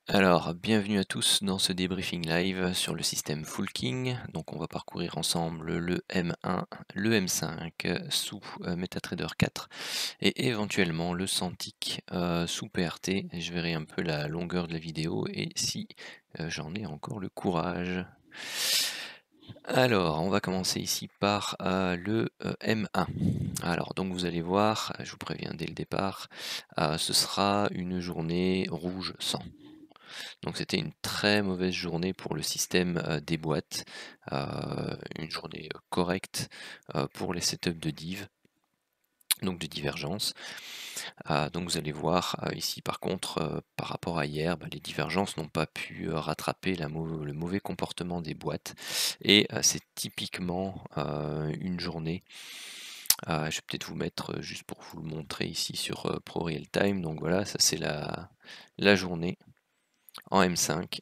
Alors, bienvenue à tous dans ce débriefing live sur le système Fullking. Donc, on va parcourir ensemble le M1, le M5 sous MetaTrader 4 et éventuellement le Cintiq sous PRT. Et je verrai un peu la longueur de la vidéo et si j'en ai encore le courage. Alors, on va commencer ici par le M1. Alors, donc vous allez voir, je vous préviens dès le départ, ce sera une journée rouge 100. Donc c'était une très mauvaise journée pour le système des boîtes, une journée correcte pour les setups de div, donc de divergence. Donc vous allez voir ici par contre, par rapport à hier, les divergences n'ont pas pu rattraper le mauvais comportement des boîtes. Et c'est typiquement une journée. Je vais peut-être vous mettre juste pour vous le montrer ici sur Pro Real Time. Donc voilà, ça c'est la journée en M5.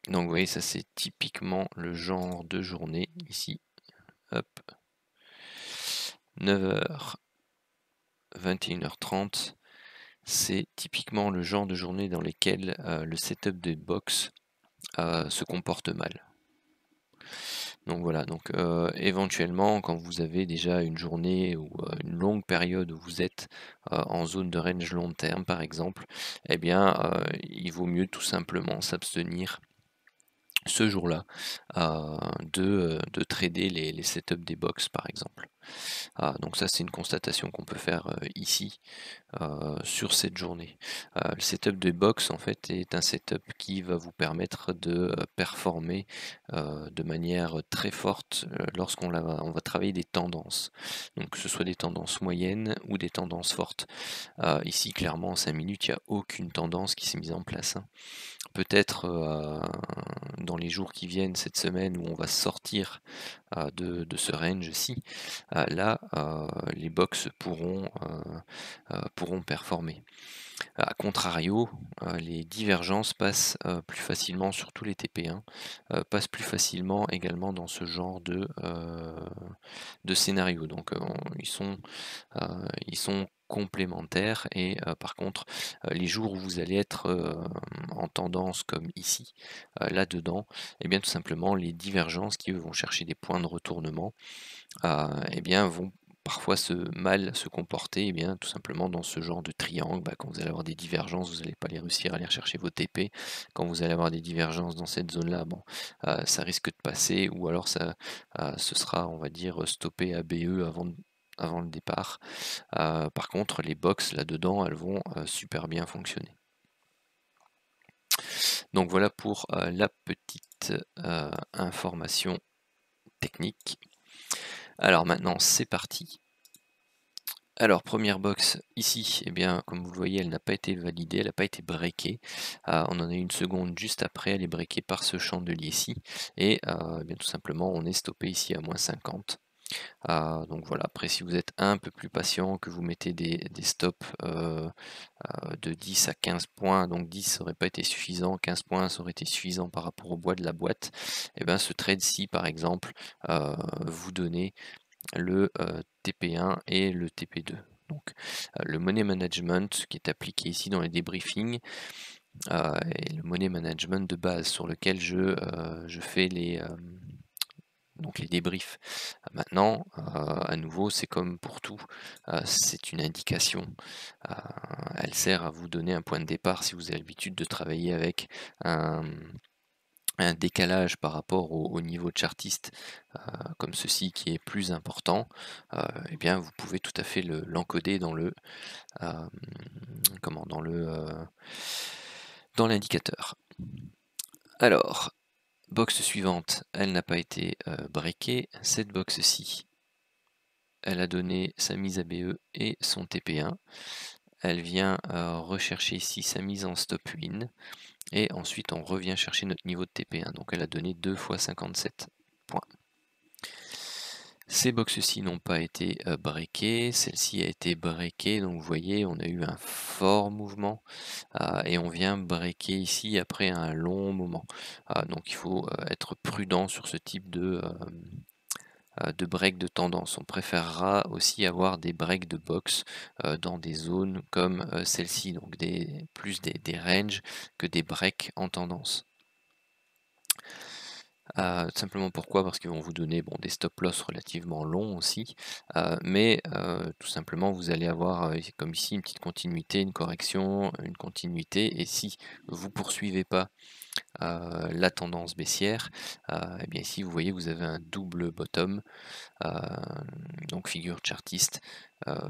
Donc vous voyez, ça c'est typiquement le genre de journée ici. Hop. 9h, 21h30. C'est typiquement le genre de journée dans lesquelles le setup de box se comporte mal. Donc voilà, donc éventuellement quand vous avez déjà une journée ou une longue période où vous êtes en zone de range long terme par exemple, eh bien il vaut mieux tout simplement s'abstenir ce jour-là de trader les setups des box par exemple. Donc ça c'est une constatation qu'on peut faire ici sur cette journée. Le setup de box en fait est un setup qui va vous permettre de performer de manière très forte lorsqu'on on va travailler des tendances. Donc que ce soit des tendances moyennes ou des tendances fortes. Ici clairement en 5 minutes il n'y a aucune tendance qui s'est mise en place. Peut-être dans les jours qui viennent cette semaine où on va sortir de ce range-ci, là les box pourront performer. A contrario, les divergences passent plus facilement sur tous les TP1, passent plus facilement également dans ce genre de scénario. Donc ils sont complémentaires et par contre les jours où vous allez être en tendance comme ici, là-dedans, et bien tout simplement les divergences qui eux vont chercher des points de retournement, et bien vont parfois mal se comporter, et bien tout simplement dans ce genre de triangle. Quand vous allez avoir des divergences, vous n'allez pas réussir à aller chercher vos TP. Quand vous allez avoir des divergences dans cette zone-là, ça risque de passer, ou alors ce sera, on va dire, stoppé à BE avant le départ. Par contre, les box là-dedans, elles vont super bien fonctionner. Donc voilà pour la petite information technique. Alors maintenant, c'est parti. Alors première box ici, eh bien comme vous le voyez, elle n'a pas été validée, elle n'a pas été breakée. On en a une seconde juste après, elle est breakée par ce chandelier-ci. Et eh bien tout simplement, on est stoppé ici à moins 50. Donc voilà, après si vous êtes un peu plus patient, que vous mettez des stops de 10 à 15 points, donc 10 ça aurait pas été suffisant, 15 points ça aurait été suffisant par rapport au bois de la boîte, et bien ce trade-ci par exemple, vous donnez le TP1 et le TP2. Donc le money management qui est appliqué ici dans les débriefings, et le money management de base sur lequel je fais donc les débriefs. Maintenant, à nouveau, c'est comme pour tout, c'est une indication. Elle sert à vous donner un point de départ si vous avez l'habitude de travailler avec un décalage par rapport au niveau chartiste comme ceci qui est plus important. Eh bien vous pouvez tout à fait l'encoder dans dans l'indicateur. Alors, box suivante, elle n'a pas été breakée. Cette box-ci, elle a donné sa mise à BE et son TP1. Elle vient rechercher ici sa mise en stop win. Et ensuite, on revient chercher notre niveau de TP1. Donc, elle a donné 2 fois 57 points. Ces boxes-ci n'ont pas été breakées. Celle-ci a été breakée. Donc, vous voyez, on a eu un fort mouvement. Et on vient breaker ici après un long moment. Donc, il faut être prudent sur ce type de break de tendance. On préférera aussi avoir des breaks de box dans des zones comme celle-ci, donc plus des ranges que des breaks en tendance. Simplement pourquoi? Parce qu'ils vont vous donner des stop loss relativement longs aussi, mais tout simplement vous allez avoir comme ici une petite continuité, une correction, une continuité, et si vous poursuivez pas la tendance baissière, et bien ici vous voyez vous avez un double bottom, donc figure chartiste,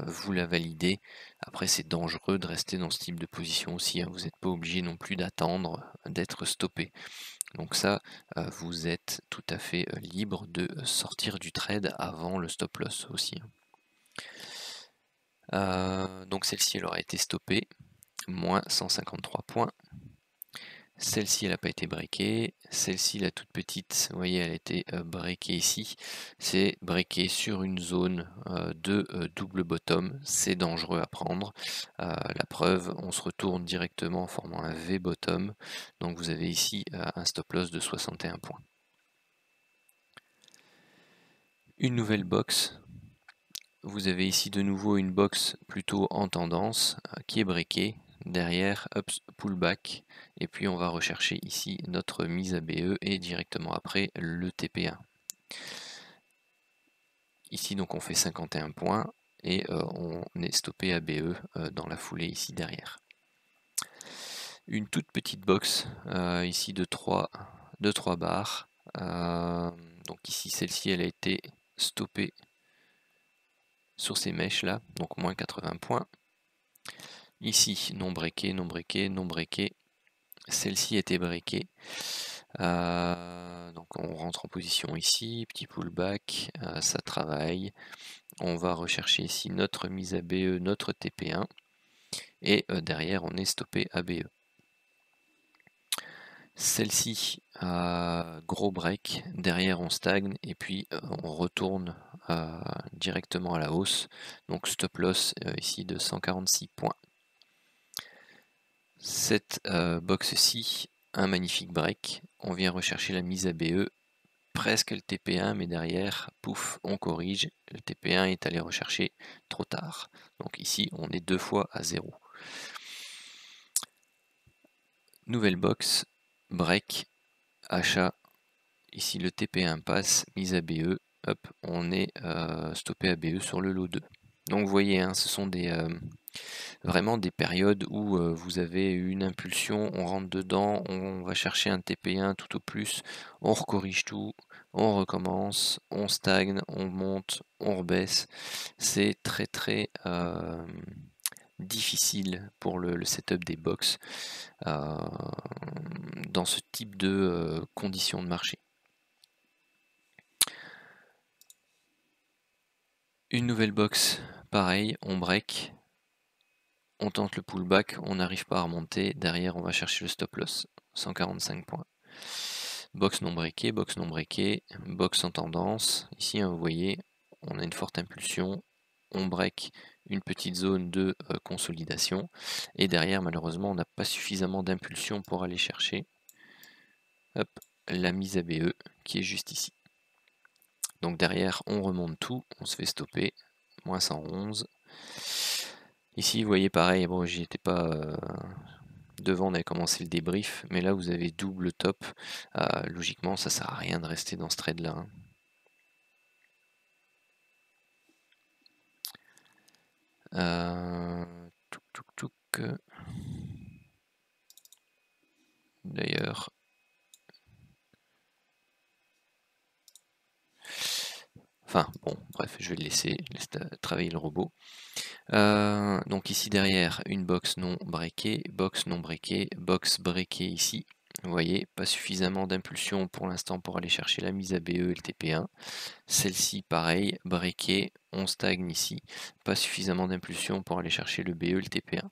vous la validez. Après c'est dangereux de rester dans ce type de position aussi, hein. Vous n'êtes pas obligé non plus d'attendre d'être stoppé. Donc ça, vous êtes tout à fait libre de sortir du trade avant le stop loss aussi. Donc celle-ci elle aura été stoppée, moins 153 points. Celle-ci elle n'a pas été breakée. Celle-ci la toute petite, vous voyez elle a été breakée ici. C'est breaké sur une zone de double bottom, c'est dangereux à prendre. La preuve, on se retourne directement en formant un V bottom. Donc vous avez ici un stop loss de 61 points. Une nouvelle box. Vous avez ici de nouveau une box plutôt en tendance qui est breakée. Derrière, up, pullback. Et puis on va rechercher ici notre mise à BE et directement après le TP1. Ici donc on fait 51 points et on est stoppé à BE dans la foulée ici derrière. Une toute petite box ici de 3 barres. Donc ici celle-ci elle a été stoppée sur ces mèches là, donc moins 80 points. Ici, non breaké, non breaké, non breaké. Celle-ci était breakée. Donc on rentre en position ici, petit pullback, ça travaille. On va rechercher ici notre mise à BE, notre TP1. Et derrière, on est stoppé à BE. Celle-ci, gros break. Derrière, on stagne et puis on retourne directement à la hausse. Donc stop loss ici de 146 points. Cette box-ci, un magnifique break. On vient rechercher la mise à BE, presque le TP1, mais derrière, pouf, on corrige. Le TP1 est allé rechercher trop tard. Donc ici, on est 2 fois à 0. Nouvelle box, break, achat. Ici, le TP1 passe, mise à BE. Hop, on est stoppé à BE sur le lot 2. Donc vous voyez, hein, ce sont vraiment des périodes où vous avez une impulsion, on rentre dedans, on va chercher un TP1 tout au plus, on recorrige tout, on recommence, on stagne, on monte, on rebaisse. C'est très difficile pour le setup des box dans ce type de conditions de marché. Une nouvelle box, pareil, on break. On tente le pullback, on n'arrive pas à remonter. Derrière, on va chercher le stop loss. 145 points. Box non breaké, box non breaké, box en tendance. Ici, hein, vous voyez, on a une forte impulsion. On break une petite zone de consolidation. Et derrière, malheureusement, on n'a pas suffisamment d'impulsion pour aller chercher hop, la mise à BE qui est juste ici. Donc derrière, on remonte tout, on se fait stopper. Moins 111. Ici, vous voyez pareil, bon, j'y étais pas devant, on avait commencé le débrief, mais là vous avez double top. Logiquement, ça sert à rien de rester dans ce trade là. D'ailleurs, enfin bon, bref, je vais le laisser travailler le robot. Donc ici derrière, une box non breakée, box non breakée, box breakée ici. Vous voyez, pas suffisamment d'impulsion pour l'instant pour aller chercher la mise à BE et le TP1. Celle-ci, pareil, breakée, on stagne ici. Pas suffisamment d'impulsion pour aller chercher le BE et le TP1.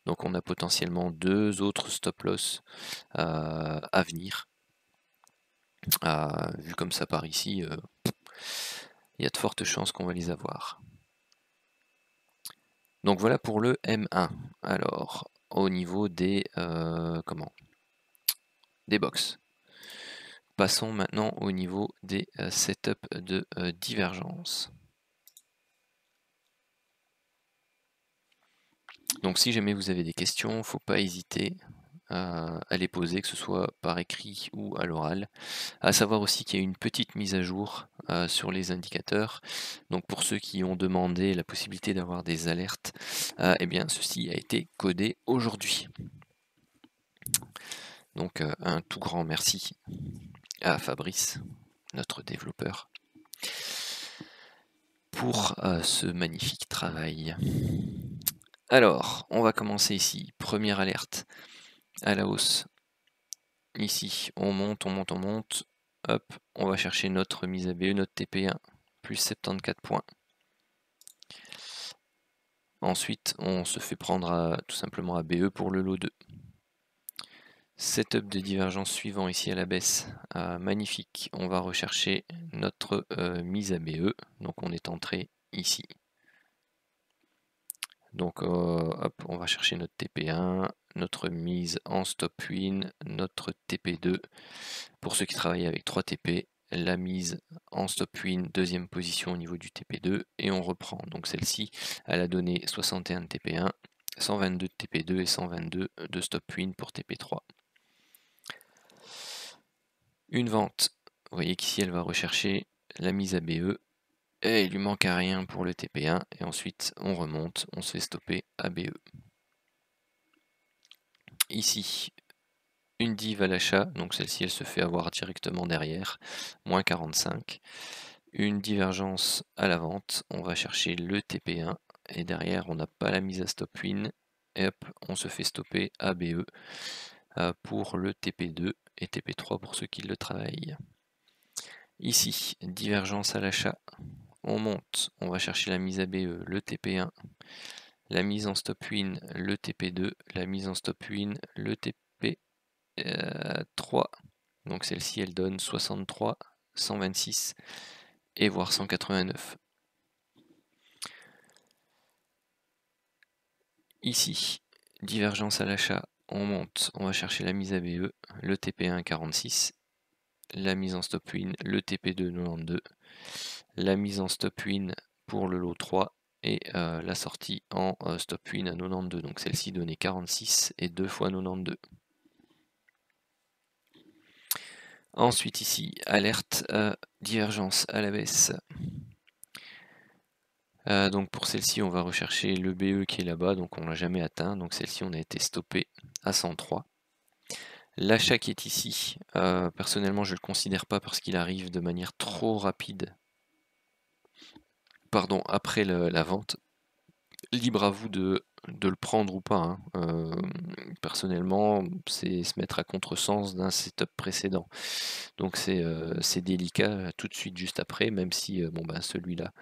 Donc on a potentiellement 2 autres stop loss à venir. Vu comme ça par ici, il y a de fortes chances qu'on va les avoir. Donc voilà pour le M1. Alors, au niveau des box. passons maintenant au niveau des setups de divergence. Donc si jamais vous avez des questions, il ne faut pas hésiter à les poser, que ce soit par écrit ou à l'oral. À savoir aussi qu'il y a une petite mise à jour sur les indicateurs. Donc pour ceux qui ont demandé la possibilité d'avoir des alertes, eh bien ceci a été codé aujourd'hui. Donc un tout grand merci à Fabrice, notre développeur, pour ce magnifique travail. Alors, on va commencer ici. Première alerte à la hausse. Ici, on monte, on monte, on monte. Hop, on va chercher notre mise à BE, notre TP1, plus 74 points. Ensuite, on se fait prendre tout simplement à BE pour le lot 2. Setup de divergence suivant ici à la baisse. Magnifique. On va rechercher notre mise à BE. Donc on est entré ici. Donc hop, on va chercher notre TP1, notre mise en stop win, notre TP2. Pour ceux qui travaillent avec 3 TP, la mise en stop win, deuxième position au niveau du TP2, et on reprend. Donc celle-ci, elle a donné 61 de TP1, 122 de TP2 et 122 de stop win pour TP3. Une vente, vous voyez qu'ici elle va rechercher la mise à BE, et il lui manque à rien pour le TP1, et ensuite on remonte, on se fait stopper à BE. Ici, une div à l'achat, donc celle-ci elle se fait avoir directement derrière, moins 45. Une divergence à la vente, on va chercher le TP1, et derrière on n'a pas la mise à stop win, et hop, on se fait stopper à BE pour le TP2 et TP3 pour ceux qui le travaillent. Ici, divergence à l'achat, on monte, on va chercher la mise à BE, le TP1, la mise en stop win, le TP2, la mise en stop win, le TP3. Donc celle-ci, elle donne 63, 126 et voire 189. Ici, divergence à l'achat, on monte, on va chercher la mise à BE, le TP1 46, la mise en stop win, le TP2 92, la mise en stop win pour le lot 3 et la sortie en stop win à 92. Donc celle-ci donnait 46 et 2 fois 92. Ensuite ici, alerte, divergence à la baisse. Donc pour celle-ci, on va rechercher le BE qui est là-bas, donc on l'a jamais atteint. Donc celle-ci, on a été stoppé à 103. L'achat qui est ici, personnellement, je ne le considère pas parce qu'il arrive de manière trop rapide. Pardon, après la vente. Libre à vous de le prendre ou pas. Hein. Personnellement, c'est se mettre à contresens d'un setup précédent. Donc c'est délicat tout de suite juste après, même si bon, ben, celui-là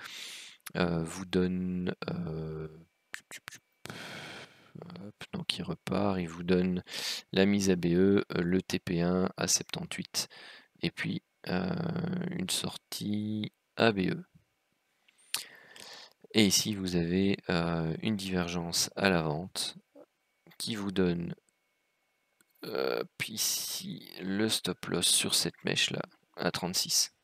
vous donne donc il repart, il vous donne la mise à BE, le TP1 à 78 et puis une sortie ABE. Et ici vous avez une divergence à la vente qui vous donne puis ici le stop loss sur cette mèche là à 36.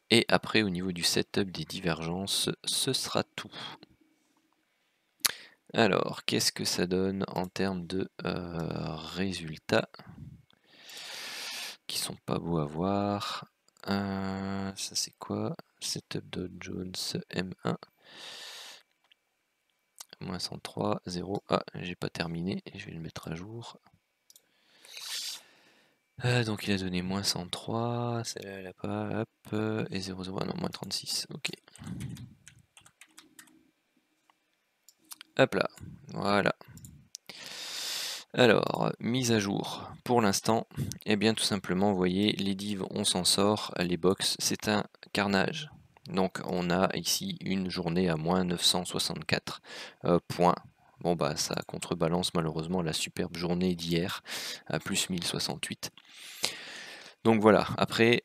Et après, au niveau du setup des divergences, ce sera tout. Alors, qu'est-ce que ça donne en termes de résultats qui sont pas beaux à voir. Ça c'est quoi? Setup Dow Jones M1. Moins 103, 0. Ah, j'ai pas terminé, je vais le mettre à jour. Donc il a donné moins 103, celle-là elle a pas, hop, et 0, 0, non, moins 36, ok. Hop là, voilà. Alors, mise à jour. Pour l'instant, eh bien tout simplement, vous voyez, les divs, on s'en sort, les box, c'est un carnage. Donc on a ici une journée à moins 964 points. Bon bah ça contrebalance malheureusement la superbe journée d'hier à plus 1068. Donc voilà, après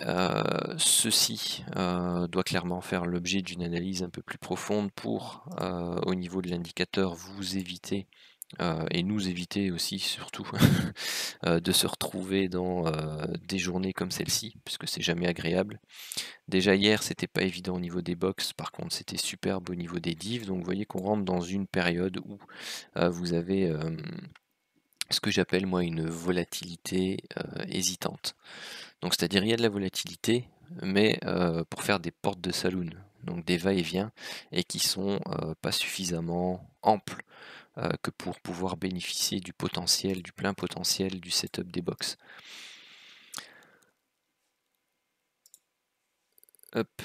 ceci doit clairement faire l'objet d'une analyse un peu plus profonde pour au niveau de l'indicateur vous éviter et nous éviter aussi surtout de se retrouver dans des journées comme celle-ci, puisque c'est jamais agréable. Déjà hier c'était pas évident au niveau des box, par contre c'était superbe au niveau des divs, donc vous voyez qu'on rentre dans une période où vous avez ce que j'appelle moi une volatilité hésitante. Donc c'est-à-dire il y a de la volatilité, mais pour faire des portes de saloon, donc des va-et-vient, et qui sont pas suffisamment amples que pour pouvoir bénéficier du potentiel, du plein potentiel du setup des box. Hop,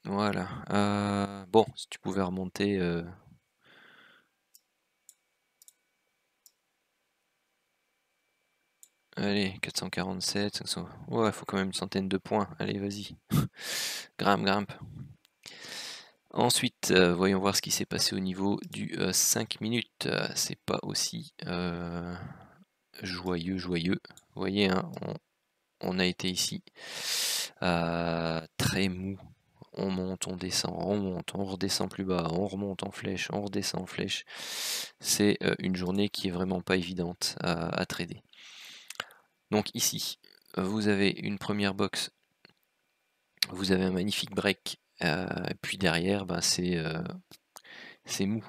voilà. Bon, si tu pouvais remonter. Allez, 447, 500. Ouais, faut quand même une centaine de points. Allez, vas-y. Grimpe, grimpe. Ensuite, voyons voir ce qui s'est passé au niveau du 5 minutes. C'est pas aussi joyeux. Vous voyez, hein, on a été ici très mou. On monte, on descend, on monte, on redescend plus bas, on remonte en flèche, on redescend en flèche. C'est une journée qui est vraiment pas évidente à trader. Donc ici, vous avez une première box, vous avez un magnifique break, et puis derrière, ben, c'est mou.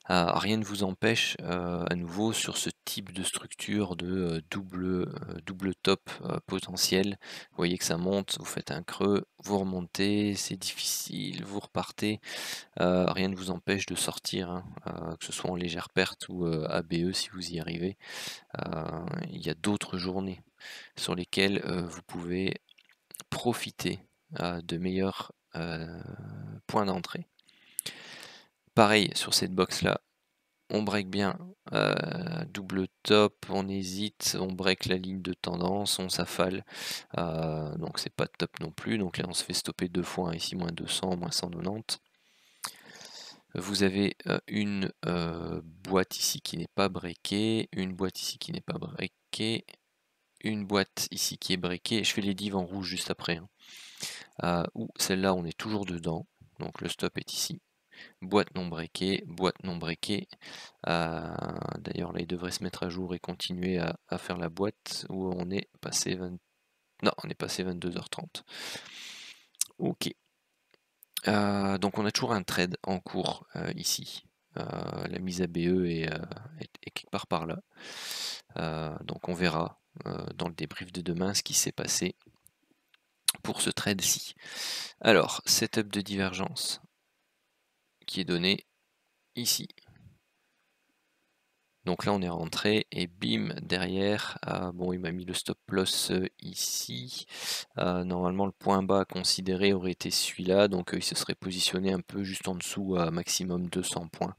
Rien ne vous empêche à nouveau sur ce type de structure de double top potentiel. Vous voyez que ça monte, vous faites un creux, vous remontez, c'est difficile, vous repartez. Rien ne vous empêche de sortir, hein, que ce soit en légère perte ou ABE si vous y arrivez. Il y a d'autres journées sur lesquelles vous pouvez profiter de meilleurs points d'entrée. Pareil sur cette box là, on break bien, double top, on hésite, on break la ligne de tendance, on s'affale, donc c'est pas top non plus, donc là on se fait stopper deux fois, hein, ici moins 200, moins 190. Vous avez une boîte ici qui n'est pas breakée, une boîte ici qui n'est pas breakée, une boîte ici qui est breakée, je fais les divs en rouge juste après, hein. Ou celle-là on est toujours dedans, donc le stop est ici. Boîte non breakée, boîte non breakée. D'ailleurs là il devrait se mettre à jour et continuer à faire la boîte où on est passé 20... Non, on est passé 22h30. Ok. Donc on a toujours un trade en cours ici. La mise à BE est quelque part par là. Donc on verra dans le débrief de demain ce qui s'est passé pour ce trade-ci. Alors, setup de divergence qui est donné ici. Donc là on est rentré et bim derrière, bon il m'a mis le stop loss ici, normalement le point bas considéré aurait été celui-là, donc il se serait positionné un peu juste en dessous à maximum 200 points.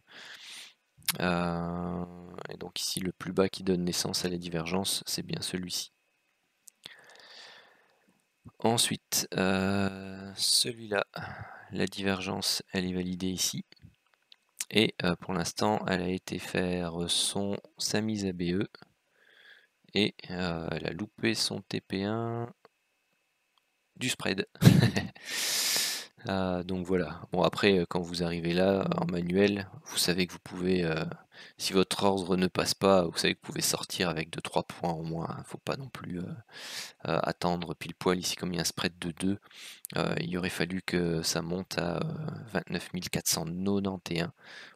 Et donc ici le plus bas qui donne naissance à la divergence c'est bien celui-ci. Ensuite celui-là, la divergence elle est validée ici. Et pour l'instant, elle a été faire sa mise à BE et elle a loupé son TP1 du spread. Donc voilà. Bon après, quand vous arrivez là en manuel, vous savez que vous pouvez, si votre ordre ne passe pas, vous savez que vous pouvez sortir avec 2-3 points au moins. Il ne faut pas non plus attendre pile poil ici comme il y a un spread de 2. Il aurait fallu que ça monte à 29 491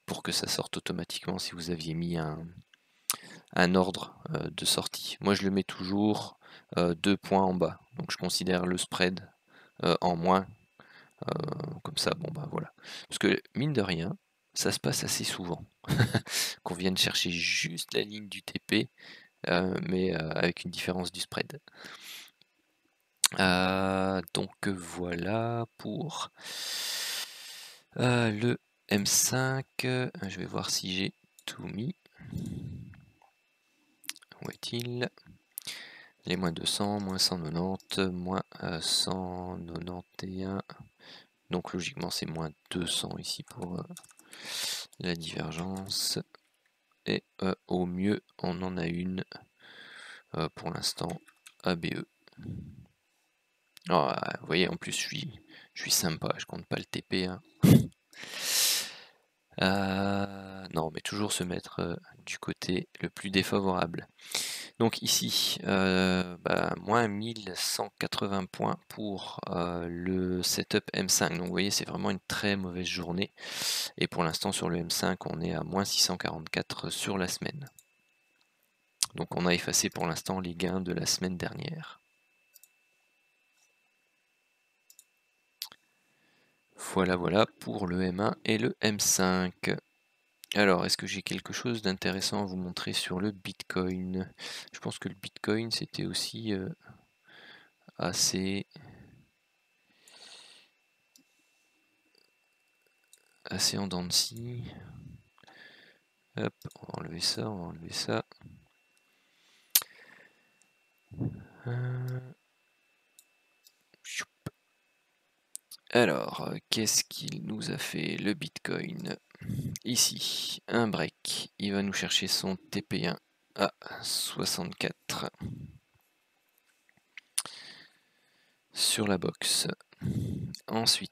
pour que ça sorte automatiquement si vous aviez mis un ordre de sortie. Moi je le mets toujours 2 points en bas, donc je considère le spread en moins, comme ça, bon bah voilà. Parce que mine de rien, ça se passe assez souvent, qu'on vienne chercher juste la ligne du TP, mais avec une différence du spread. Donc voilà pour le M5. Je vais voir si j'ai tout mis. Où est-il? Les moins 200, moins 190, moins 191. Donc logiquement c'est moins 200 ici pour la divergence. Et au mieux on en a une pour l'instant ABE. Oh, vous voyez en plus je suis sympa, je compte pas le TP. Hein. Non, mais toujours se mettre du côté le plus défavorable. Donc ici, moins 1180 points pour le setup M5. Donc vous voyez, c'est vraiment une très mauvaise journée. Et pour l'instant, sur le M5, on est à moins 644 sur la semaine. Donc on a effacé pour l'instant les gains de la semaine dernière. Voilà pour le M1 et le M5. Alors, est-ce que j'ai quelque chose d'intéressant à vous montrer sur le Bitcoin? Je pense que le Bitcoin, c'était aussi assez en dents de scie. Hop, on va enlever ça, on va enlever ça. Alors, qu'est-ce qu'il nous a fait le Bitcoin? Ici, un break. Il va nous chercher son TP1 à 64 sur la box. Ensuite,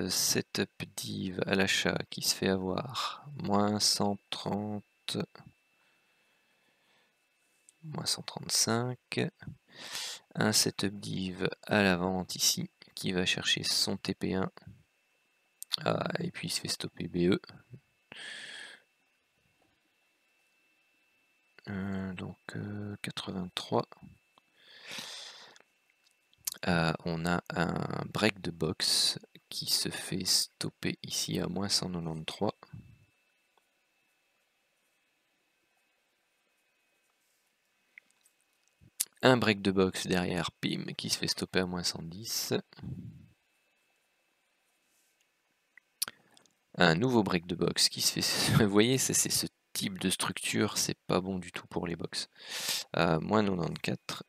setup div à l'achat qui se fait avoir. Moins 130. Moins 135. Un setup div à la vente ici qui va chercher son TP1. Et puis il se fait stopper BE. Donc 83. On a un break de box qui se fait stopper ici à moins 193. Un break de box derrière PIM qui se fait stopper à moins 110. Un nouveau break de box qui se fait... Vous voyez, c'est ce type de structure, c'est pas bon du tout pour les box. Moins 94.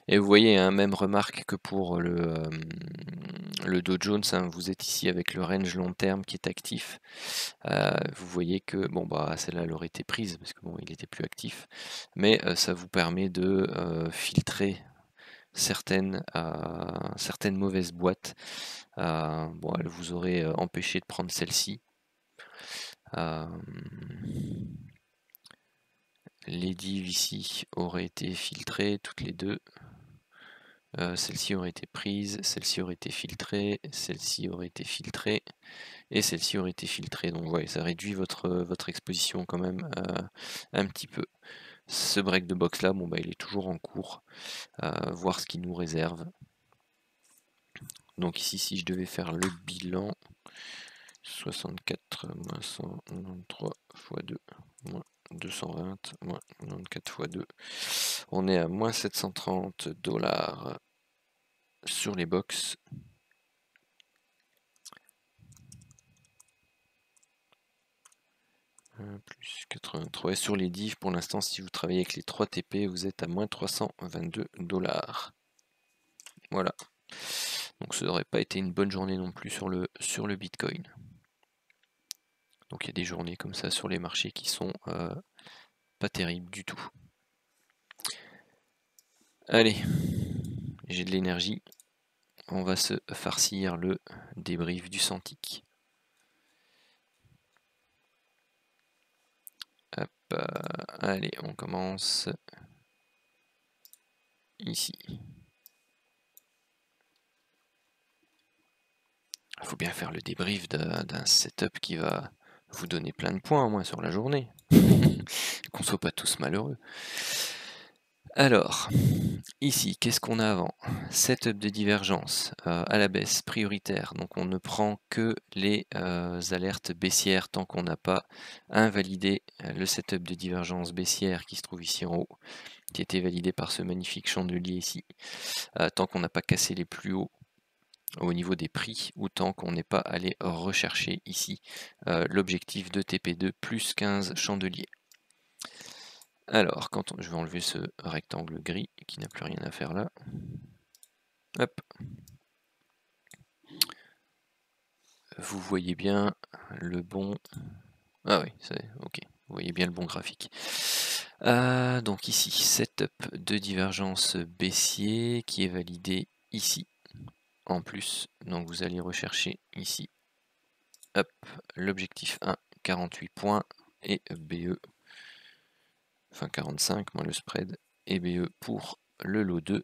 Et vous voyez, hein, même remarque que pour le Dow Jones, hein, vous êtes ici avec le range long terme qui est actif. Vous voyez que, bon, celle-là elle aurait été prise parce que bon, il était plus actif, mais ça vous permet de filtrer certaines mauvaises boîtes. Elle vous aurait empêché de prendre celle-ci. Les divs ici auraient été filtrées toutes les deux. Celle-ci aurait été prise, celle-ci aurait été filtrée, celle-ci aurait été filtrée, et celle-ci aurait été filtrée. Donc ouais, ça réduit votre exposition quand même un petit peu. Ce break de box là, il est toujours en cours. Voir ce qu'il nous réserve. Donc ici, si je devais faire le bilan, 64 moins 193 x 2 moins 220 moins 94 x 2, on est à moins 730 $ sur les box. Plus 83. Et sur les divs, pour l'instant, si vous travaillez avec les 3 TP, vous êtes à moins 322 $. Voilà. Donc ça n'aurait pas été une bonne journée non plus sur le Bitcoin. Donc il y a des journées comme ça sur les marchés qui sont pas terribles du tout. Allez, j'ai de l'énergie. On va se farcir le débrief du Santic. Hop, allez, on commence ici. Il faut bien faire le débrief d'un setup qui va vous donner plein de points au moins sur la journée. Qu'on soit pas tous malheureux. Alors, ici, qu'est-ce qu'on a avant? Setup de divergence à la baisse, prioritaire. Donc on ne prend que les alertes baissières tant qu'on n'a pas invalidé le setup de divergence baissière qui se trouve ici en haut, qui a été validé par ce magnifique chandelier ici. Tant qu'on n'a pas cassé les plus hauts au niveau des prix, ou tant qu'on n'est pas allé rechercher ici l'objectif de TP2 plus 15 chandeliers. Alors, je vais enlever ce rectangle gris qui n'a plus rien à faire là. Hop. Vous voyez bien le bon... Ah oui, c'est ok. Vous voyez bien le bon graphique. Donc ici, setup de divergence baissier qui est validé ici en plus. Donc vous allez rechercher ici hop, l'objectif 1, 48 points, et BE, enfin 45 moins le spread, et BE pour le lot 2.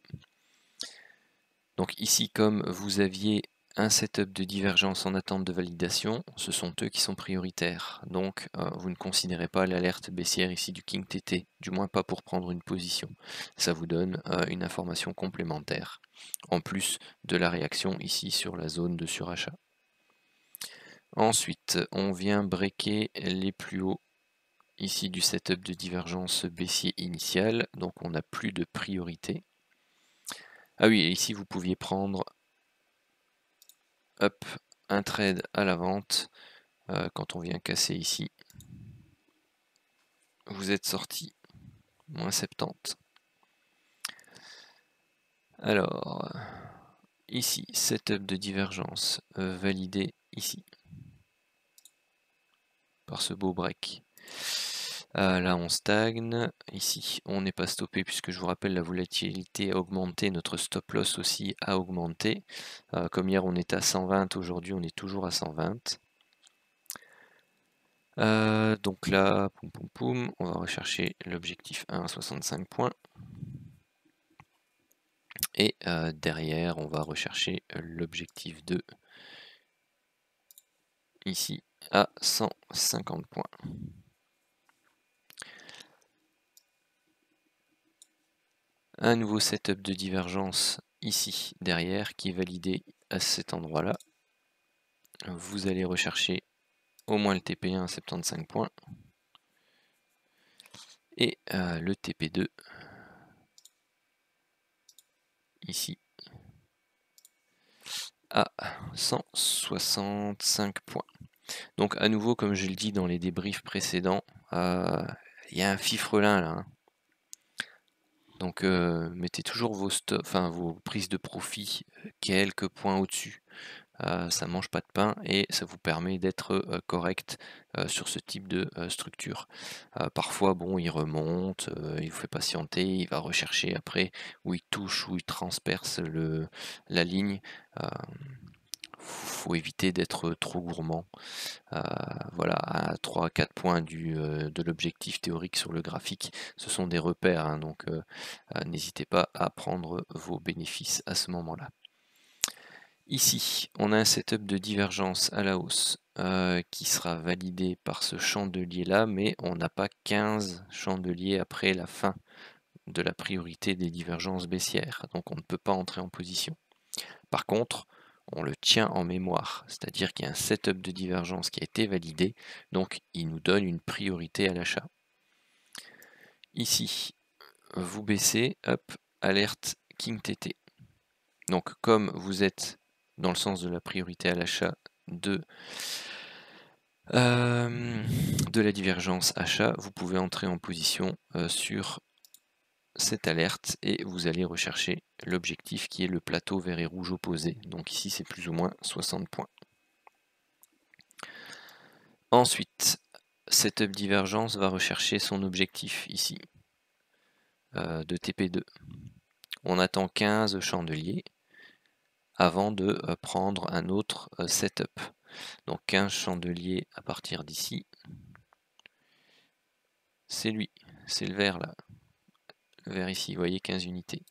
Donc ici, comme vous aviez un setup de divergence en attente de validation, ce sont eux qui sont prioritaires. Donc vous ne considérez pas l'alerte baissière ici du King TT, du moins pas pour prendre une position. Ça vous donne une information complémentaire, en plus de la réaction ici sur la zone de surachat. Ensuite, on vient breaker les plus hauts ici du setup de divergence baissier initial, donc on n'a plus de priorité. Ah oui, et ici vous pouviez prendre hop, un trade à la vente quand on vient casser ici. Vous êtes sorti, moins 70. Alors, ici, setup de divergence validé ici, par ce beau break. Là on stagne, ici on n'est pas stoppé puisque je vous rappelle la volatilité a augmenté, notre stop loss aussi a augmenté. Comme hier on était à 120, aujourd'hui on est toujours à 120. Donc là, poum poum poum, on va rechercher l'objectif 1 à 65 points. Et derrière on va rechercher l'objectif 2 ici à 150 points. Un nouveau setup de divergence ici derrière qui est validé à cet endroit là. Vous allez rechercher au moins le TP1 à 75 points et le TP2 ici à 165 points. Donc à nouveau, comme je le dis dans les débriefs précédents, il y a un fifrelin là, hein. Donc mettez toujours vos prises de profit quelques points au-dessus. Ça mange pas de pain et ça vous permet d'être correct sur ce type de structure. Parfois, bon, il remonte, il vous fait patienter, il va rechercher après où il touche, où il transperce la ligne. Faut éviter d'être trop gourmand. Voilà, à 3-4 points de l'objectif théorique sur le graphique, ce sont des repères, hein, donc n'hésitez pas à prendre vos bénéfices à ce moment-là. Ici, on a un setup de divergence à la hausse qui sera validé par ce chandelier là, mais on n'a pas 15 chandeliers après la fin de la priorité des divergences baissières, donc on ne peut pas entrer en position. Par contre, on le tient en mémoire, c'est-à-dire qu'il y a un setup de divergence qui a été validé, donc il nous donne une priorité à l'achat. Ici, vous baissez, hop, alerte King TT. Donc comme vous êtes dans le sens de la priorité à l'achat de la divergence achat, vous pouvez entrer en position sur cette alerte et vous allez rechercher l'objectif qui est le plateau vert et rouge opposé. Donc ici c'est plus ou moins 60 points. Ensuite, setup divergence va rechercher son objectif ici de TP2. On attend 15 chandeliers avant de prendre un autre setup. Donc 15 chandeliers à partir d'ici. C'est lui, c'est le vert là. Le vert ici, vous voyez 15 unités.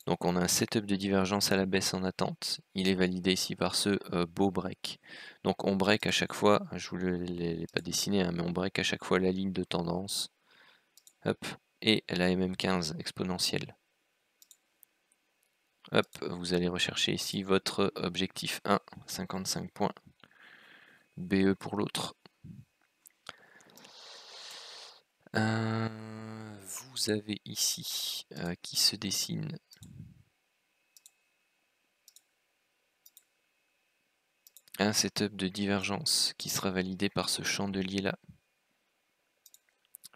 Donc on a un setup de divergence à la baisse en attente. Il est validé ici par ce beau break. Donc on break à chaque fois, je ne vous l'ai pas dessiné, hein, mais on break à chaque fois la ligne de tendance. Hop, et la MM15 exponentielle. Hop, vous allez rechercher ici votre objectif 1, 55 points. BE pour l'autre. Vous avez ici qui se dessine un setup de divergence qui sera validé par ce chandelier là.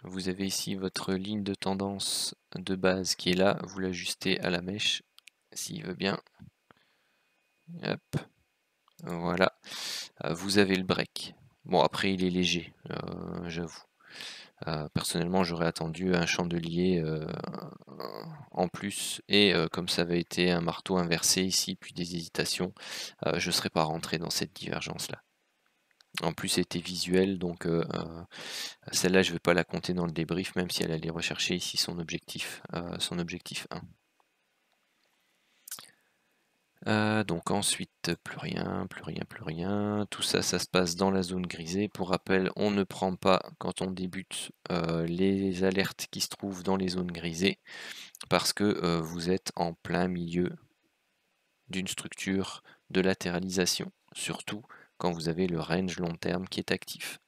Vous avez ici votre ligne de tendance de base qui est là, vous l'ajustez à la mèche s'il veut bien. Hop, voilà. Vous avez le break. Bon, après il est léger, j'avoue. Personnellement, j'aurais attendu un chandelier en plus, et comme ça avait été un marteau inversé ici, puis des hésitations, je ne serais pas rentré dans cette divergence-là. En plus, c'était visuel, donc celle-là, je ne vais pas la compter dans le débrief, même si elle allait rechercher ici son objectif 1. Donc ensuite, plus rien. Tout ça, ça se passe dans la zone grisée. Pour rappel, on ne prend pas, quand on débute, les alertes qui se trouvent dans les zones grisées, parce que vous êtes en plein milieu d'une structure de latéralisation, surtout quand vous avez le range long terme qui est actif.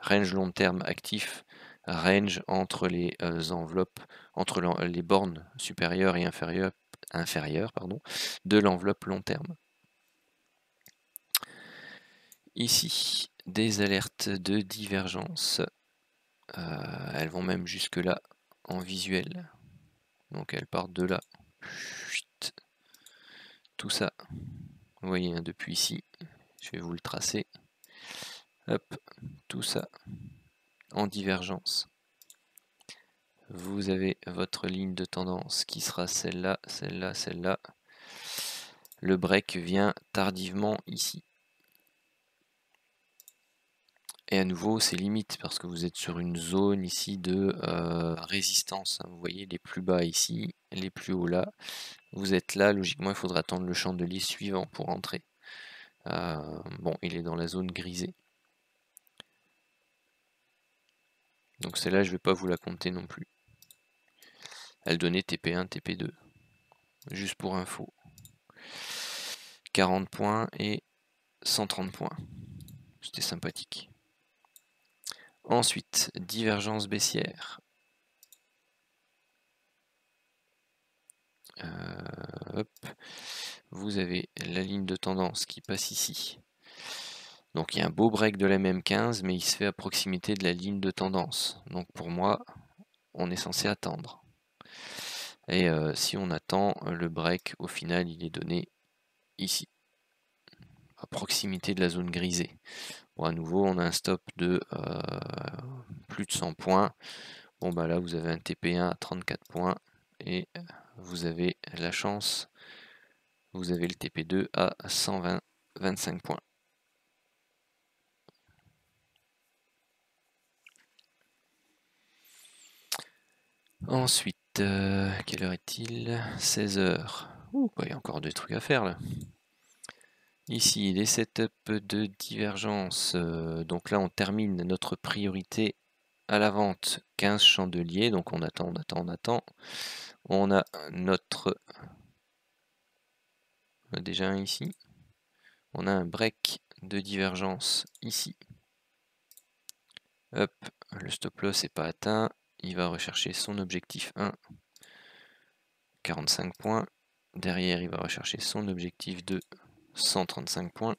Range long terme actif, range entre les enveloppes, entre les bornes supérieures et inférieures de l'enveloppe long terme. Ici, des alertes de divergence. Elles vont même jusque là en visuel. Donc elles partent de là. Tout ça, vous voyez, hein, depuis ici, je vais vous le tracer. Hop, tout ça en divergence. Vous avez votre ligne de tendance qui sera celle-là, celle-là, celle-là. Le break vient tardivement ici. Et à nouveau, c'est limite parce que vous êtes sur une zone ici de résistance. Vous voyez les plus bas ici, les plus hauts là. Vous êtes là, logiquement, il faudra attendre le chandelier suivant pour entrer. Bon, il est dans la zone grisée. Donc celle-là, je ne vais pas vous la compter non plus. Elle donnait TP1, TP2. Juste pour info. 40 points et 130 points. C'était sympathique. Ensuite, divergence baissière. Hop. Vous avez la ligne de tendance qui passe ici. Donc il y a un beau break de la MM15, mais il se fait à proximité de la ligne de tendance. Donc pour moi, on est censé attendre. Et si on attend, le break, au final, il est donné ici, à proximité de la zone grisée. Bon, à nouveau, on a un stop de plus de 100 points. Bon, bah là, vous avez un TP1 à 34 points. Et vous avez la chance, vous avez le TP2 à 125 points. Ensuite, quelle heure est-il? 16 h. Il y a encore 2 trucs à faire là. Ici, les setups de divergence. Donc là, on termine notre priorité à la vente 15 chandeliers. Donc on attend. On a notre... On a déjà un ici. On a un break de divergence ici. Hop, le stop loss n'est pas atteint. Il va rechercher son objectif 1. 45 points. Derrière, il va rechercher son objectif 2. 135 points.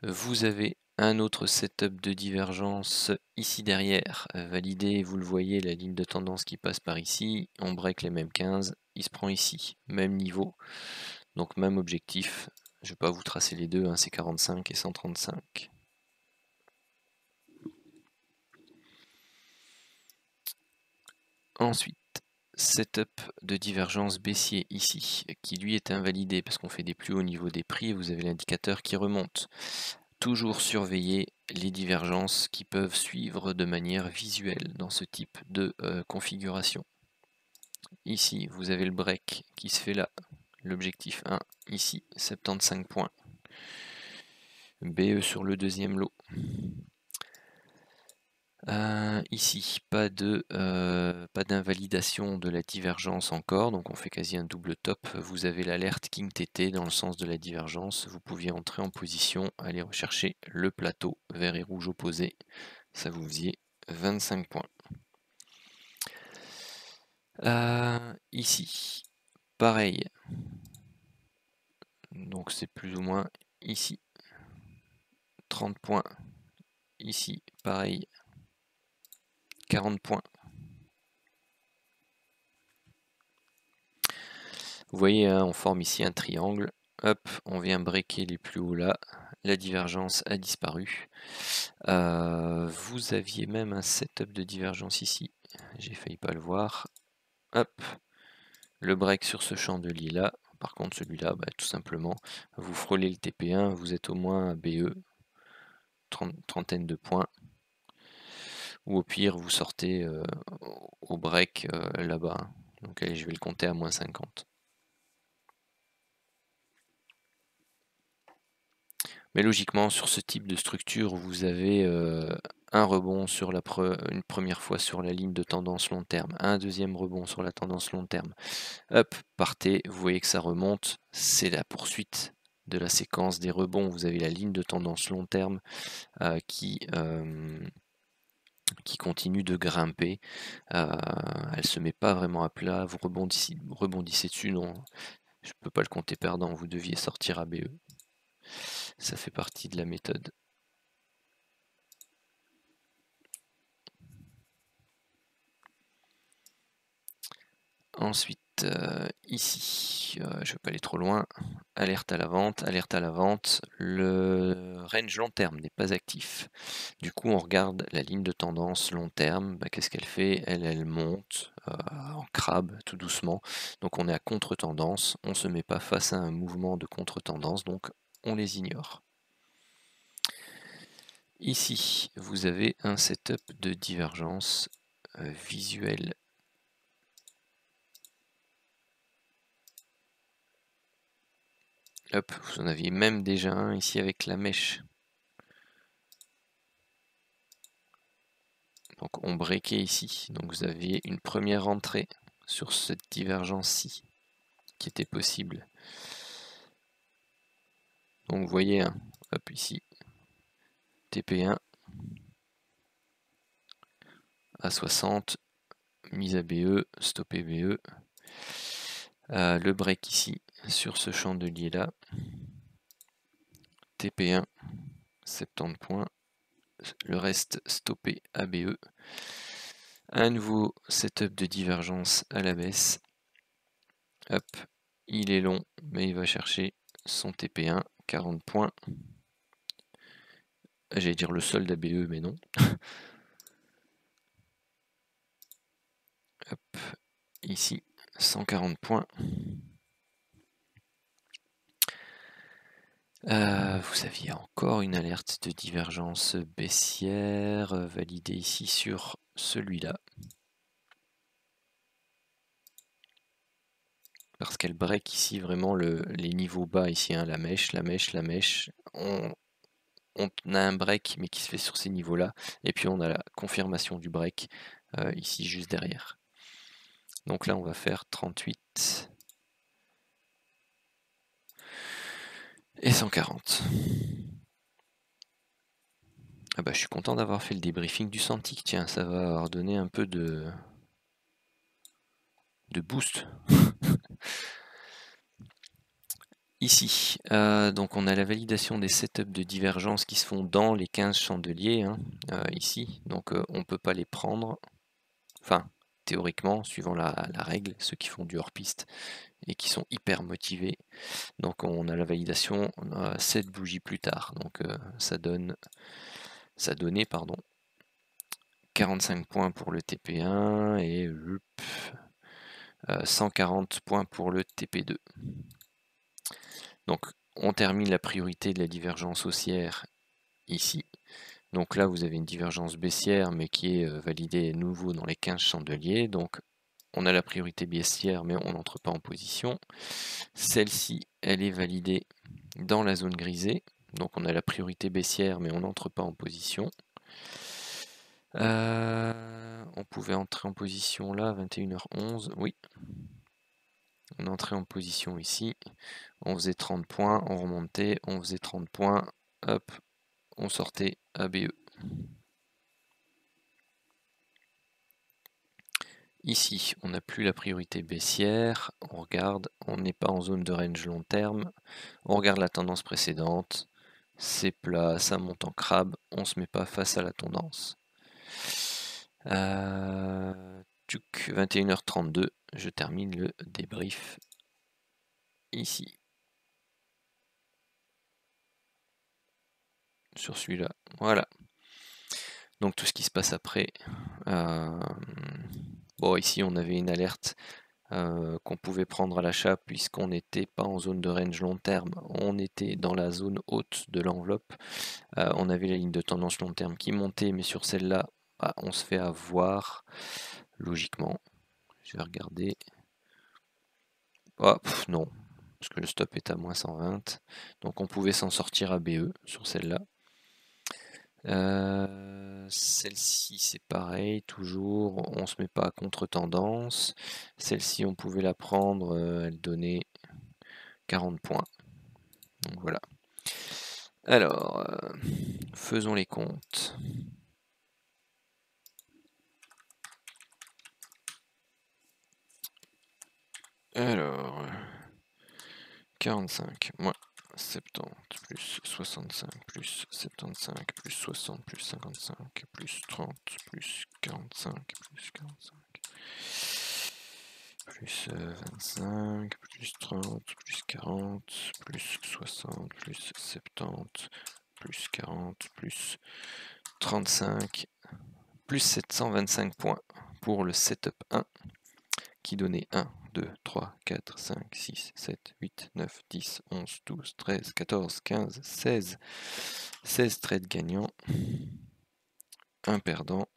Vous avez un autre setup de divergence ici derrière, validé, vous le voyez, la ligne de tendance qui passe par ici, on break les mêmes 15, il se prend ici, même niveau, donc même objectif, je ne vais pas vous tracer les deux, hein, c'est 45 et 135. Ensuite, setup de divergence baissier ici, qui lui est invalidé parce qu'on fait des plus hauts niveaux des prix, vous avez l'indicateur qui remonte. Toujours surveiller les divergences qui peuvent suivre de manière visuelle dans ce type de configuration. Ici, vous avez le break qui se fait là, l'objectif 1, ici, 75 points. BE sur le deuxième lot. Ici, pas d'invalidation de la divergence encore, donc on fait quasi un double top. Vous avez l'alerte King TT dans le sens de la divergence. Vous pouviez entrer en position, aller rechercher le plateau vert et rouge opposé. Ça vous faisait 25 points. Ici, pareil. Donc c'est plus ou moins ici. 30 points. Ici, pareil. 40 points. Vous voyez, hein, on forme ici un triangle. Hop, on vient breaker les plus hauts là. La divergence a disparu. Vous aviez même un setup de divergence ici. J'ai failli pas le voir. Hop, le break sur ce chandelier là. Par contre, celui-là, tout simplement, vous frôlez le TP1, vous êtes au moins à BE, trentaine de points. Ou au pire, vous sortez au break là-bas. Donc allez, je vais le compter à moins 50. Mais logiquement, sur ce type de structure, vous avez un rebond sur une première fois sur la ligne de tendance long terme, un deuxième rebond sur la tendance long terme. Hop, partez, vous voyez que ça remonte, c'est la poursuite de la séquence des rebonds. Vous avez la ligne de tendance long terme qui continue de grimper. Elle se met pas vraiment à plat, vous rebondissez dessus, non, je peux pas le compter perdant, vous deviez sortir à BE. Ça fait partie de la méthode. Ensuite, ici, je ne vais pas aller trop loin, alerte à la vente, le range long terme n'est pas actif. Du coup, on regarde la ligne de tendance long terme, qu'est-ce qu'elle fait? Elle monte en crabe, tout doucement, donc on est à contre-tendance, on ne se met pas face à un mouvement de contre-tendance, donc on les ignore. Ici, vous avez un setup de divergence visuelle. Hop, vous en aviez même déjà un ici avec la mèche. Donc on breakait ici, donc vous aviez une première entrée sur cette divergence-ci qui était possible. Donc vous voyez, hein, hop ici, TP1 à 60, mise à BE, stoppé BE. Le break ici sur ce chandelier là, TP1, 70 points, le reste stoppé à BE. Un nouveau setup de divergence à la baisse. Hop, il est long, mais il va chercher son TP1, 40 points. J'allais dire le solde à BE, mais non. Hop, ici, 140 points. Vous aviez encore une alerte de divergence baissière validée ici sur celui-là. Parce qu'elle break ici vraiment les niveaux bas ici, hein, la mèche. On a un break mais qui se fait sur ces niveaux-là. Et puis on a la confirmation du break ici juste derrière. Donc là on va faire 38 et 140. Ah bah je suis content d'avoir fait le débriefing du Santic, tiens, ça va avoir donné un peu de boost. Ici, donc on a la validation des setups de divergence qui se font dans les 15 chandeliers, hein, ici, donc on ne peut pas les prendre, enfin théoriquement, suivant la règle, ceux qui font du hors-piste et qui sont hyper motivés. Donc on a la validation 7 bougies plus tard, donc ça donnait 45 points pour le TP1 et 140 points pour le TP2. Donc on termine la priorité de la divergence haussière ici. Donc là vous avez une divergence baissière mais qui est validée à nouveau dans les 15 chandeliers. Donc on a la priorité baissière mais on n'entre pas en position. Celle-ci elle est validée dans la zone grisée. Donc on a la priorité baissière mais on n'entre pas en position. On pouvait entrer en position là, 21h11, oui. On entrait en position ici, on faisait 30 points, on remontait, on faisait 30 points, hop, on sortait ABE. Ici, on n'a plus la priorité baissière, on regarde, on n'est pas en zone de range long terme, on regarde la tendance précédente, c'est plat, ça monte en crabe, on ne se met pas face à la tendance. 21h32, je termine le débrief ici. Sur celui-là, voilà. Donc tout ce qui se passe après. Bon, ici on avait une alerte qu'on pouvait prendre à l'achat puisqu'on n'était pas en zone de range long terme, on était dans la zone haute de l'enveloppe. On avait la ligne de tendance long terme qui montait, mais sur celle-là, on se fait avoir logiquement. Je vais regarder. Oh, non, parce que le stop est à moins 120. Donc on pouvait s'en sortir à BE sur celle-là. Celle-ci c'est pareil, toujours on se met pas à contre-tendance. Celle-ci on pouvait la prendre, elle donnait 40 points. Donc voilà. Alors, faisons les comptes. Alors, 45 moins 70 plus 65 plus 75 plus 60 plus 55 plus 30 plus 45 plus 45 plus 25 plus 30 plus 40 plus 60 plus 70 plus 40 plus 35 plus 725 points pour le setup 1 qui donnait 1, 2, 3, 4, 5, 6, 7, 8, 9, 10, 11, 12, 13, 14, 15, 16. 16 trades gagnants, un perdant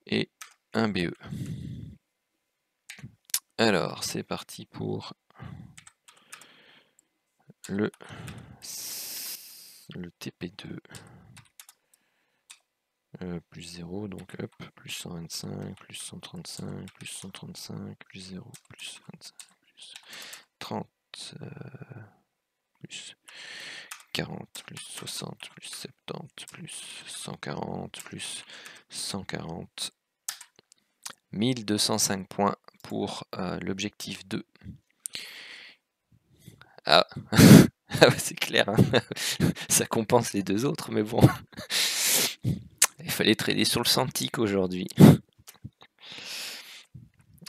et un BE. Alors, c'est parti pour le TP2. Plus 0, donc hop, plus 125, plus 135, plus 135, plus 0, plus 25, plus 30, plus 40, plus 60, plus 70, plus 140, plus 140. 1205 points pour l'objectif 2. Ah, c'est clair, hein. Ça compense les deux autres, mais bon. Il fallait trader sur le Santic aujourd'hui.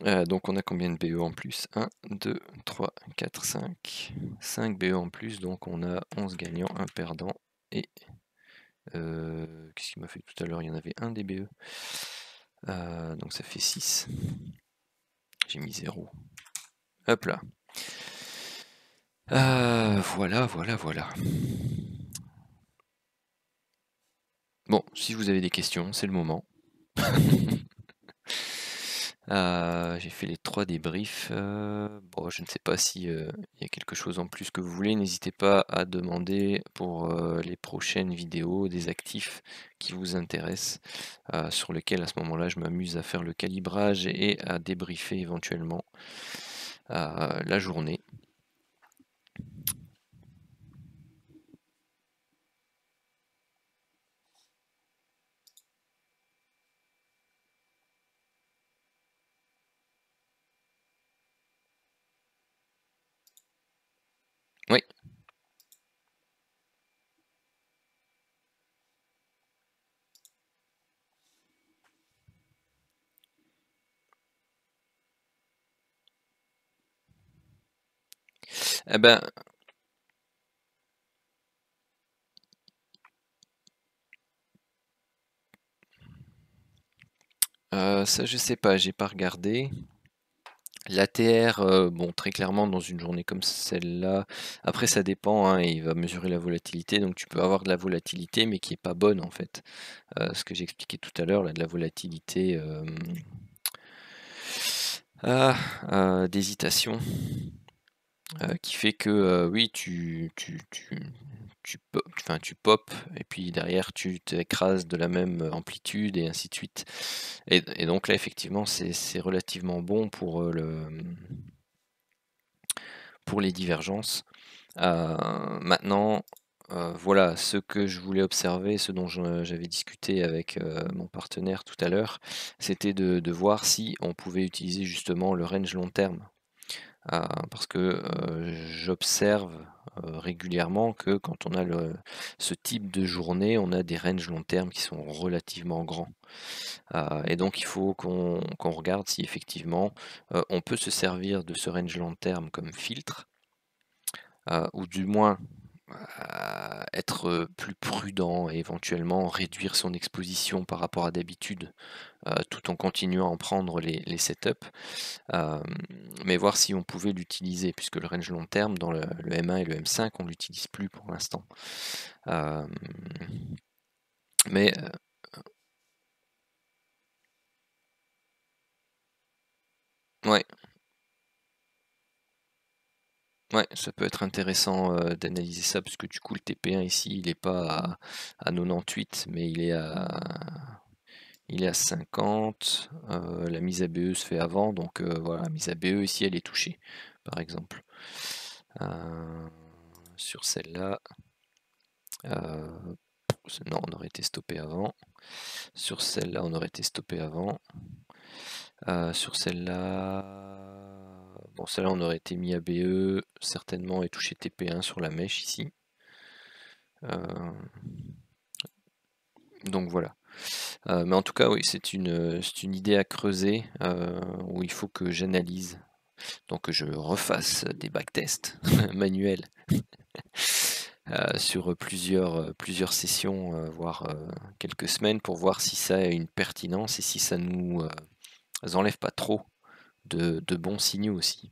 Donc on a combien de BE en plus? 1, 2, 3, 4, 5. 5 BE en plus, donc on a 11 gagnants, 1 perdant. Et qu'est-ce qu'il m'a fait tout à l'heure? Il y en avait un des BE. Donc ça fait 6. J'ai mis 0. Hop là. Voilà. Bon, si vous avez des questions, c'est le moment. J'ai fait les 3 débriefs. Bon, je ne sais pas si y a quelque chose en plus que vous voulez. N'hésitez pas à demander pour les prochaines vidéos des actifs qui vous intéressent, sur lesquels à ce moment-là je m'amuse à faire le calibrage et à débriefer éventuellement la journée. Oui. Eh ben, ça je sais pas, j'ai pas regardé. L'ATR, bon, très clairement dans une journée comme celle-là, après ça dépend, hein, il va mesurer la volatilité, donc tu peux avoir de la volatilité mais qui est pas bonne en fait. Ce que j'expliquais tout à l'heure, là, de la volatilité d'hésitation, qui fait que oui, tu pop et puis derrière tu t'écrases de la même amplitude et ainsi de suite. Et donc là effectivement c'est relativement bon pour les divergences. Maintenant, voilà ce que je voulais observer, ce dont j'avais discuté avec mon partenaire tout à l'heure, c'était de voir si on pouvait utiliser justement le range long terme. Parce que j'observe régulièrement que quand on a ce type de journée, on a des ranges long terme qui sont relativement grands. Et donc il faut qu'on regarde si effectivement on peut se servir de ce range long terme comme filtre, ou du moins être plus prudent et éventuellement réduire son exposition par rapport à d'habitude, tout en continuant à en prendre les setups. Mais voir si on pouvait l'utiliser, puisque le range long terme dans le M1 et le M5, on l'utilise plus pour l'instant. Mais ouais. Ouais, ça peut être intéressant d'analyser ça, parce que du coup le TP1 ici, il n'est pas à 98, mais il est à 50. La mise à BE se fait avant, donc voilà, la mise à BE ici, elle est touchée, par exemple. Sur celle-là, non, on aurait été stoppé avant. Sur celle-là, on aurait été stoppé avant. Sur celle-là, bon, celle-là, on aurait été mis à BE, certainement, et touché TP1 sur la mèche ici. Donc voilà. Mais en tout cas, oui, c'est une idée à creuser, où il faut que j'analyse, donc que je refasse des backtests manuels sur plusieurs sessions, voire quelques semaines, pour voir si ça a une pertinence et si ça nous enlève pas trop de bons signaux aussi.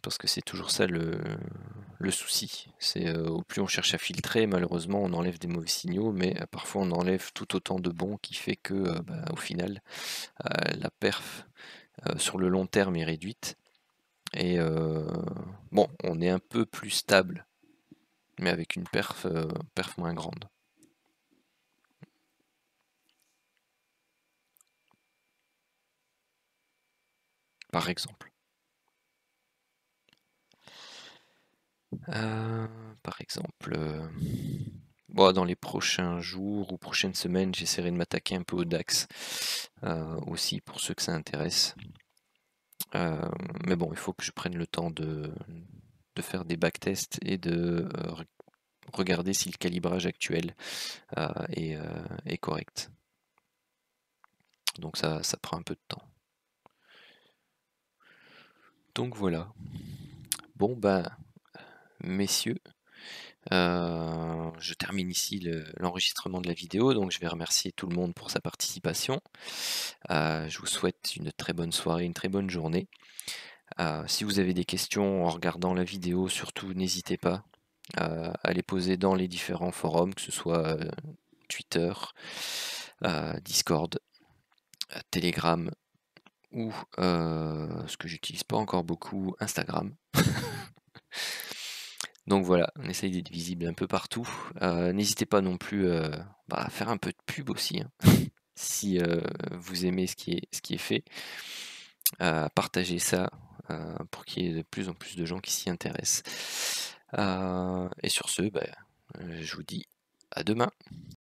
Parce que c'est toujours ça le souci. C'est au plus on cherche à filtrer, malheureusement on enlève des mauvais signaux, mais parfois on enlève tout autant de bons qui fait que au final la perf sur le long terme est réduite. Et bon, on est un peu plus stable, mais avec une perf moins grande. Par exemple. Par exemple, bon, dans les prochains jours ou prochaines semaines, j'essaierai de m'attaquer un peu au DAX aussi, pour ceux que ça intéresse. Mais bon, il faut que je prenne le temps de faire des backtests et de regarder si le calibrage actuel est correct. Donc ça prend un peu de temps. Donc voilà. Bon ben, messieurs, je termine ici l'enregistrement de la vidéo, donc je vais remercier tout le monde pour sa participation. Je vous souhaite une très bonne soirée, une très bonne journée. Si vous avez des questions en regardant la vidéo, surtout n'hésitez pas à les poser dans les différents forums, que ce soit Twitter, Discord, Telegram ou ce que j'utilise pas encore beaucoup, Instagram. Donc voilà, on essaye d'être visible un peu partout. N'hésitez pas non plus à faire un peu de pub aussi, hein, si vous aimez ce qui est fait. Partagez ça pour qu'il y ait de plus en plus de gens qui s'y intéressent. Et sur ce, je vous dis à demain.